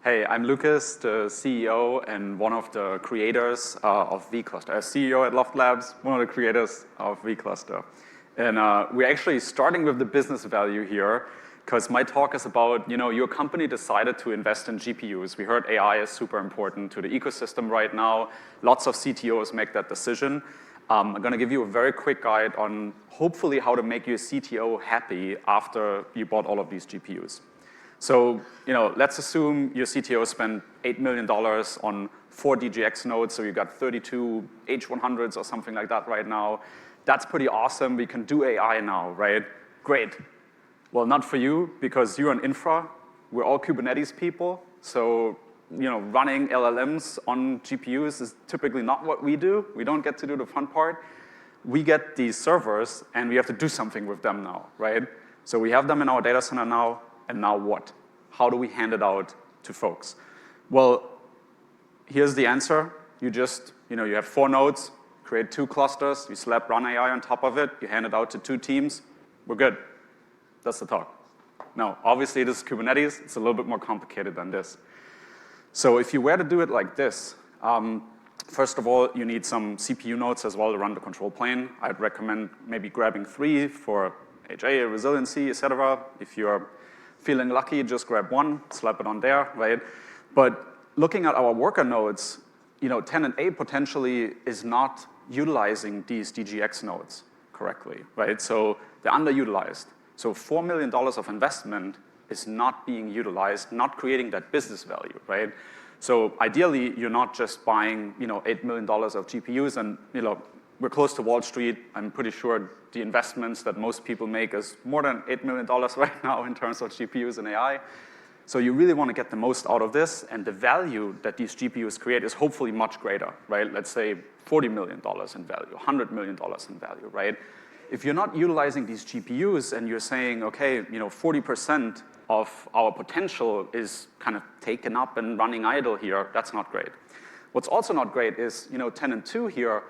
Hey, I'm Lukas, the CEO and one of the creators of vCluster. As CEO at LoftLabs, one of the creators of vCluster. And we're actually starting with the business value here, because my talk is about, your company decided to invest in GPUs. We heard AI is super important to the ecosystem right now. Lots of CTOs make that decision. I'm going to give you a very quick guide on hopefully how to make your CTO happy after you bought all of these GPUs. So, let's assume your CTO spent $8 million on 4 DGX nodes, so you got 32 H100s or something like that right now. That's pretty awesome. We can do AI now, right? Great. Well, not for you, because you're an infra. We're all Kubernetes people. So, running LLMs on GPUs is typically not what we do. We don't get to do the fun part. We get these servers, and we have to do something with them now, right? So we have them in our data center now, and now what? How do we hand it out to folks? Well, here's the answer. You just, you have 4 nodes, create 2 clusters, you slap run AI on top of it, you hand it out to 2 teams, we're good. That's the talk. Now, obviously, this is Kubernetes. It's a little bit more complicated than this. So if you were to do it like this, first of all, you need some CPU nodes as well to run the control plane. I'd recommend maybe grabbing 3 for HA, resiliency, et cetera. If you're feeling lucky, just grab 1, slap it on there, right? But looking at our worker nodes, tenant A potentially is not utilizing these DGX nodes correctly, right? So they're underutilized. So $4 million of investment is not being utilized, not creating that business value, right? So ideally, you're not just buying, $8 million of GPUs and, we're close to Wall Street. I'm pretty sure the investments that most people make is more than $8 million right now in terms of GPUs and AI. So you really want to get the most out of this, and the value that these GPUs create is hopefully much greater, right? Let's say $40 million in value, $100 million in value, right? If you're not utilizing these GPUs and you're saying, okay, 40% of our potential is kind of taken up and running idle here, that's not great. What's also not great is, tenant 2 here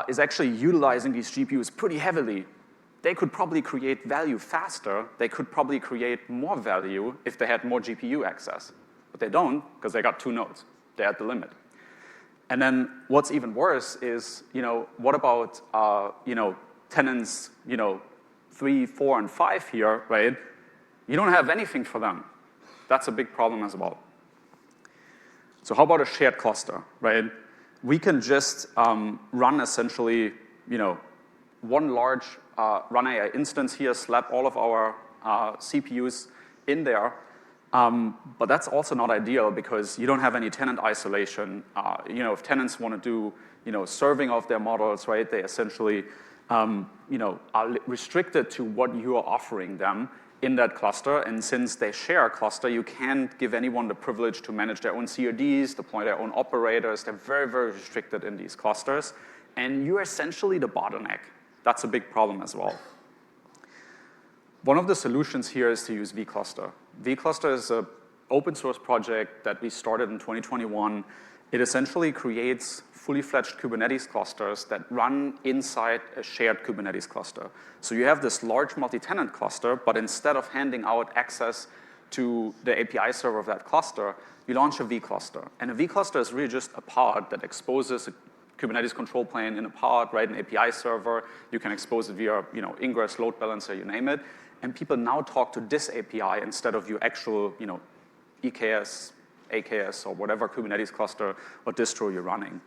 is actually utilizing these GPUs pretty heavily. They could probably create value faster. They could probably create more value if they had more GPU access. But they don't, because they got 2 nodes. They're at the limit. And then what's even worse is, what about, tenants, 3, 4, and 5 here, right? You don't have anything for them. That's a big problem as well. So how about a shared cluster, right? We can just run essentially, one large run AI instance here, slap all of our CPUs in there. But that's also not ideal because you don't have any tenant isolation. If tenants want to do, serving of their models, right, they essentially, are restricted to what you are offering them in that cluster. And since they share a cluster, you can't give anyone the privilege to manage their own CRDs, deploy their own operators. They're very, very restricted in these clusters. And you're essentially the bottleneck. That's a big problem as well. One of the solutions here is to use vCluster. vCluster is an open source project that we started in 2021. It essentially creates fully fledged Kubernetes clusters that run inside a shared Kubernetes cluster. So you have this large multi-tenant cluster, but instead of handing out access to the API server of that cluster, you launch a vCluster. And a vCluster is really just a pod that exposes a Kubernetes control plane in a pod, right, an API server. You can expose it via, ingress, load balancer, you name it. And people now talk to this API instead of your actual, EKS, AKS, or whatever Kubernetes cluster or distro you're running.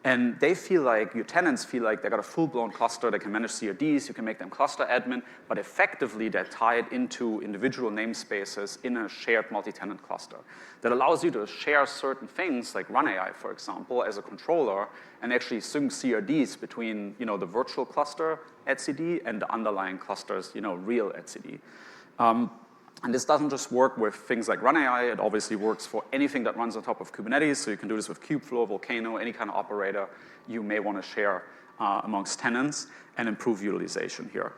And they feel like, your tenants feel like they got a full-blown cluster, they can manage CRDs, you can make them cluster admin, but effectively they're tied into individual namespaces in a shared multi-tenant cluster. That allows you to share certain things, like run AI, for example, as a controller, and actually sync CRDs between, the virtual cluster etcd and the underlying cluster's, real etcd. And this doesn't just work with things like run AI. It obviously works for anything that runs on top of Kubernetes. So you can do this with Kubeflow, Volcano, any kind of operator you may want to share amongst tenants and improve utilization here.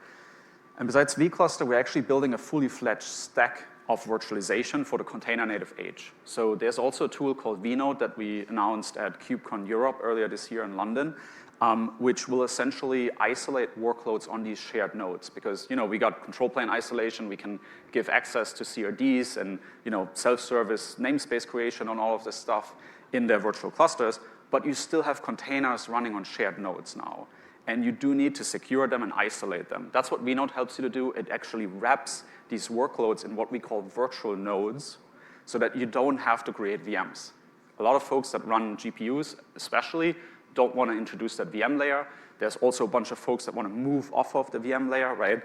And besides vCluster, we're actually building a fully fledged stack of virtualization for the container native age. So there's also a tool called vNode that we announced at KubeCon Europe earlier this year in London, which will essentially isolate workloads on these shared nodes. Because, we got control plane isolation, we can give access to CRDs and, self-service namespace creation on all of this stuff in their virtual clusters, but you still have containers running on shared nodes now. And you do need to secure them and isolate them. That's what vNode helps you to do. It actually wraps these workloads in what we call virtual nodes so that you don't have to create VMs. A lot of folks that run GPUs especially don't want to introduce that VM layer. There's also a bunch of folks that want to move off of the VM layer, right?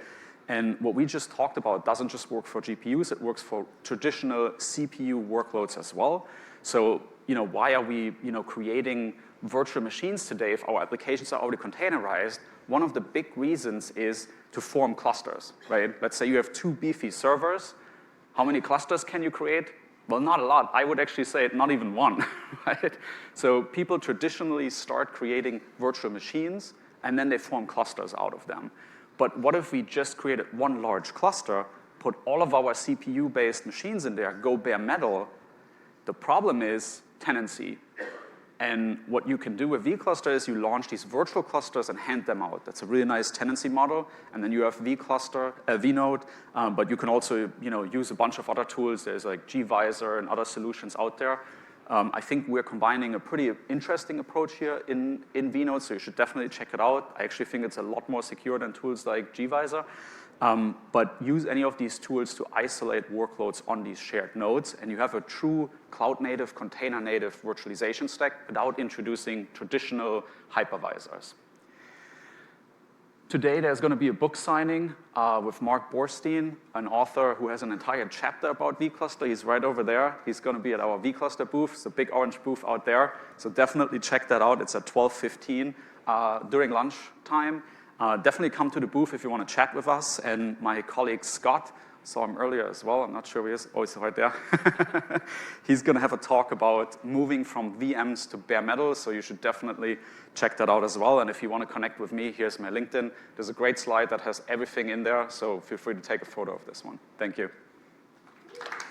And what we just talked about doesn't just work for GPUs, it works for traditional CPU workloads as well. So, why are we, creating virtual machines today if our applications are already containerized? One of the big reasons is to form clusters, right? Let's say you have 2 beefy servers. How many clusters can you create? Well, not a lot. I would actually say not even one, right? So people traditionally start creating virtual machines, and then they form clusters out of them. But what if we just created one large cluster, put all of our CPU-based machines in there, go bare metal? The problem is tenancy. And what you can do with vCluster is you launch these virtual clusters and hand them out. That's a really nice tenancy model. And then you have vNode, but you can also use a bunch of other tools. There's like gvisor and other solutions out there. I think we're combining a pretty interesting approach here in vNode, so you should definitely check it out. I actually think it's a lot more secure than tools like gvisor. But use any of these tools to isolate workloads on these shared nodes, and you have a true cloud-native, container-native virtualization stack without introducing traditional hypervisors. Today, there's going to be a book signing with Mark Borstein, an author who has an entire chapter about vCluster. He's right over there. He's going to be at our vCluster booth. It's a big orange booth out there. So definitely check that out. It's at 12:15 during lunchtime. Definitely come to the booth if you want to chat with us. And my colleague Scott, saw him earlier as well. I'm not sure where he is. Oh, he's right there. He's going to have a talk about moving from VMs to bare metal. So you should definitely check that out as well. And if you want to connect with me, here's my LinkedIn. There's a great slide that has everything in there. So feel free to take a photo of this one. Thank you.